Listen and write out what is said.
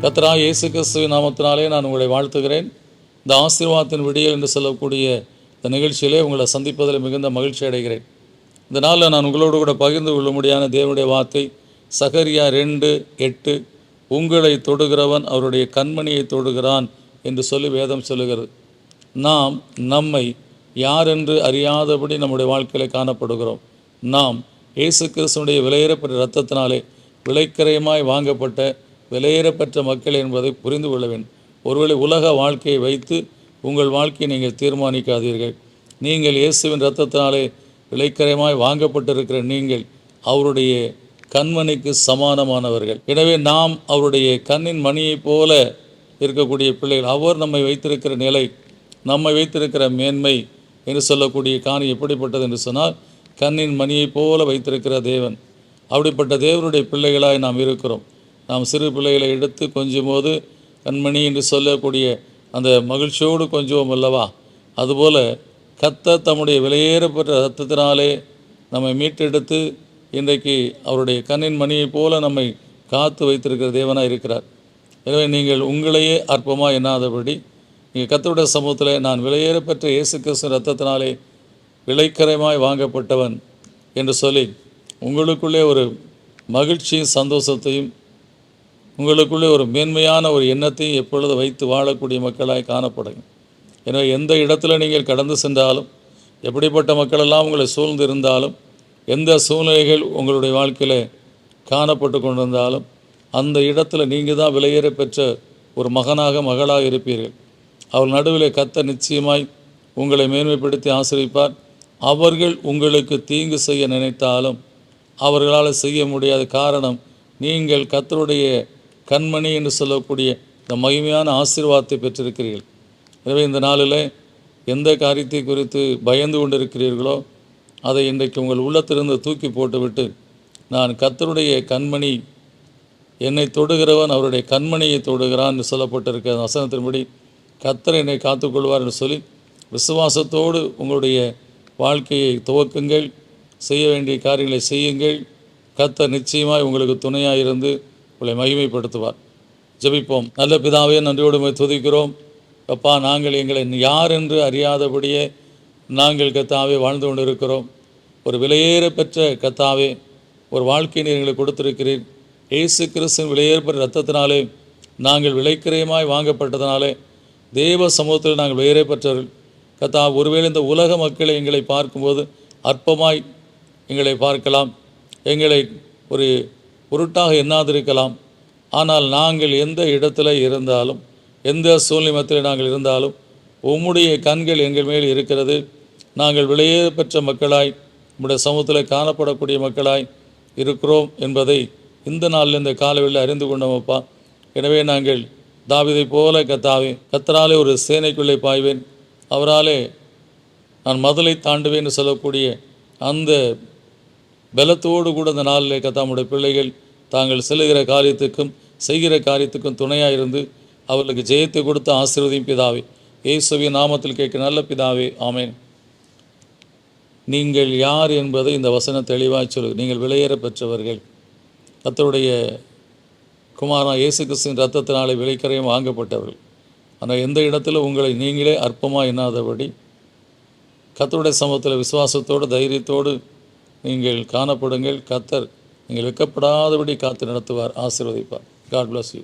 கர்த்தராகிய இயேசு கிறிஸ்துவின் நாமத்தினாலே நான் உங்களை வாழ்த்துகிறேன். இந்த ஆசீர்வாதத்தின் விடியல் என்று சொல்லக்கூடிய இந்த நிகழ்ச்சியிலே உங்களை சந்திப்பதில் மிகுந்த மகிழ்ச்சி அடைகிறேன். இந்த நாளில் நான் உங்களோடு கூட பகிர்ந்து கொள்ளும்படியான தேவனுடைய வார்த்தை சகரியா 2:8, உங்களை தொடுகிறவன் அவருடைய கண்மணியை தொடுகிறான் என்று சொல்லி வேதம் சொல்லுகிறது. நாம் நம்மை யாரென்று அறியாதபடி நம்முடைய வாழ்க்கையில் காணப்படுகிறோம். நாம் இயேசு கிறிஸ்துவினுடைய விலையேறப்பட்ட இரத்தத்தினாலே விலைக்கரையமாய் வாங்கப்பட்ட விலையேறப்பெற்ற மக்கள் என்பதை புரிந்து கொள்ள வேண்டும். ஒருவேளை உலக வாழ்க்கையை வைத்து உங்கள் வாழ்க்கையை நீங்கள் தீர்மானிக்காதீர்கள். நீங்கள் இயேசுவின் இரத்தத்தினாலே விலைக்கரையமாய் வாங்கப்பட்டிருக்கிற நீங்கள் அவருடைய கண்மணிக்கு சமானமானவர்கள். எனவே நாம் அவருடைய கண்ணின் மணியைப் போல இருக்கக்கூடிய பிள்ளைகள். அவர் நம்மை வைத்திருக்கிற நிலை, நம்மை வைத்திருக்கிற மேன்மை என்று சொல்லக்கூடிய காணி எப்படிப்பட்டது என்று சொன்னால், கண்ணின் மணியைப் போல வைத்திருக்கிற தேவன். அப்படிப்பட்ட தேவனுடைய பிள்ளைகளாய் நாம் இருக்கிறோம். நாம் சிறு பிள்ளைகளை எடுத்து கொஞ்சம் போது கண்மணி என்று சொல்லக்கூடிய அந்த மகிழ்ச்சியோடு கொஞ்சம் அல்லவா, அதுபோல் கர்த்தர் தம்முடைய விலையேறப்பட்ட இரத்தத்தினாலே நம்மை மீட்டெடுத்து இன்றைக்கு அவருடைய கண்ணின் மணியைப் போல நம்மை காத்து வைத்திருக்கிற தேவனாக இருக்கிறார். எனவே நீங்கள் உங்களையே அற்பமாக எண்ணாதபடி நீங்கள் கர்த்தருடைய சமூகத்தில் நான் விலையேறப்பெற்ற இயேசு கிறிஸ்து இரத்தத்தினாலே விலைக்கரையமாய் வாங்கப்பட்டவன் என்று சொல்லி உங்களுக்குள்ளே ஒரு மகிழ்ச்சியும் சந்தோஷத்தையும் உங்களுக்குள்ளே ஒரு மேன்மையான ஒரு எண்ணத்தையும் எப்பொழுது வைத்து வாழக்கூடிய மக்களாய் காணப்படுங்க. எனவே எந்த இடத்துல நீங்கள் கடந்து சென்றாலும், எப்படிப்பட்ட மக்களெல்லாம் உங்களை சூழ்ந்து இருந்தாலும், எந்த சூழ்நிலைகள் உங்களுடைய வாழ்க்கையில் காணப்பட்டு கொண்டிருந்தாலும், அந்த இடத்துல நீங்கள் தான் விலையேற பெற்ற ஒரு மகனாக மகளாக இருப்பீர்கள். அவள் நடுவில் கர்த்தர் நிச்சயமாய் உங்களை மேன்மைப்படுத்தி ஆசீர்வதிப்பார். அவர்கள் உங்களுக்கு தீங்கு செய்ய நினைத்தாலும் அவர்களால் செய்ய முடியாத காரணம், நீங்கள் கர்த்தருடைய கண்மணி என்று சொல்லக்கூடிய இந்த மகிமையான ஆசீர்வாதத்தை பெற்றிருக்கிறீர்கள். எனவே இந்த நாளில் எந்த காரியத்தை குறித்து பயந்து கொண்டிருக்கிறீர்களோ அதை இன்றைக்கு உங்கள் உள்ளத்திலிருந்து தூக்கி போட்டுவிட்டு, நான் கர்த்தருடைய கண்மணி, என்னை தொடுகிறவன் அவருடைய கண்மணியை தொடுகிறான் என்று சொல்லப்பட்டிருக்கிற வசனத்தின்படி கர்த்தர் என்னை காத்துக்கொள்வார் என்று சொல்லி விசுவாசத்தோடு உங்களுடைய வாழ்க்கையை துவக்குங்கள். செய்ய வேண்டிய காரியங்களை செய்யுங்கள். கர்த்தர் நிச்சயமாய் உங்களுக்கு துணையாக இருந்து உங்களை மகிமைப்படுத்துவார். ஜெபிப்போம். நல்ல பிதாவே, நன்றியோடு துதிக்கிறோம். அப்பா, நாங்கள் எங்களை யார் என்று அறியாதபடியே நாங்கள் கர்த்தாவே வாழ்ந்து கொண்டு இருக்கிறோம். ஒரு விலையேற பெற்ற கர்த்தாவே ஒரு வாழ்க்கை நீர் எங்களுக்கு கொடுத்திருக்கிறீர். இயேசு கிறிஸ்துவின் விலையேறப்பட்ட இரத்தத்தினாலே நாங்கள் விலைக்கிரயமாய் வாங்கப்பட்டதினாலே தேவ சமூகத்தில் நாங்கள் விலையேற பெற்றவர்கள். கர்த்தா, ஒருவேளை இந்த உலக மக்களை எங்களை பார்க்கும்போது அற்பமாய் எங்களை பார்க்கலாம், எங்களை ஒரு பொருட்டாக எண்ணாதிருக்கலாம். ஆனால் நாங்கள் எந்த இடத்துல இருந்தாலும், எந்த சூழ்நிலையத்தில் நாங்கள் இருந்தாலும் உம்முடைய கண்கள் எங்கள் மேல் இருக்கிறது. நாங்கள் விலையேற பெற்ற மக்களாய் உம்முடைய சமூகத்தில் காணப்படக்கூடிய மக்களாய் இருக்கிறோம் என்பதை இந்த நாளில் இந்த காலவெளியில் அறிந்து கொண்டோமப்பா. எனவே நாங்கள் தாவீதை போல கர்த்தாவே, கர்த்தராலே ஒரு சேனைக்குள்ளே பாய்வேன், அவராலே நான் மதலை தாண்டுவேன் என்று சொல்லக்கூடிய அந்த பலத்தோடு கூட இந்த நாளில் கர்த்தாவுடைய பிள்ளைகள் தாங்கள் செல்லுகிற காரியத்துக்கும் செய்கிற காரியத்துக்கும் துணையாக இருந்து அவர்களுக்கு ஜெயத்தை கொடுத்து ஆசீர்வதியும் பிதாவே. இயேசுவின் நாமத்தில் கேட்க நல்ல பிதாவே, ஆமேன். நீங்கள் யார் என்பதை இந்த வசனம் தெளிவாக சொல்லுது. நீங்கள் விலையேற பெற்றவர்கள், கர்த்தருடைய குமாரன் இயேசு கிறிஸ்துவின் இரத்தத்தினாலே விலைக்கரையும் வாங்கப்பட்டவர்கள். ஆனால் எந்த இடத்துல உங்களை நீங்களே அற்பமாக எண்ணாதபடி கர்த்தருடைய சமூகத்தில் விசுவாசத்தோடு தைரியத்தோடு நீங்கள் காணப்படுங்கள். கர்த்தர் நீங்கள் வெட்கப்படாதபடி காத்து நடத்துவார், ஆசீர்வதிப்பார். God bless you.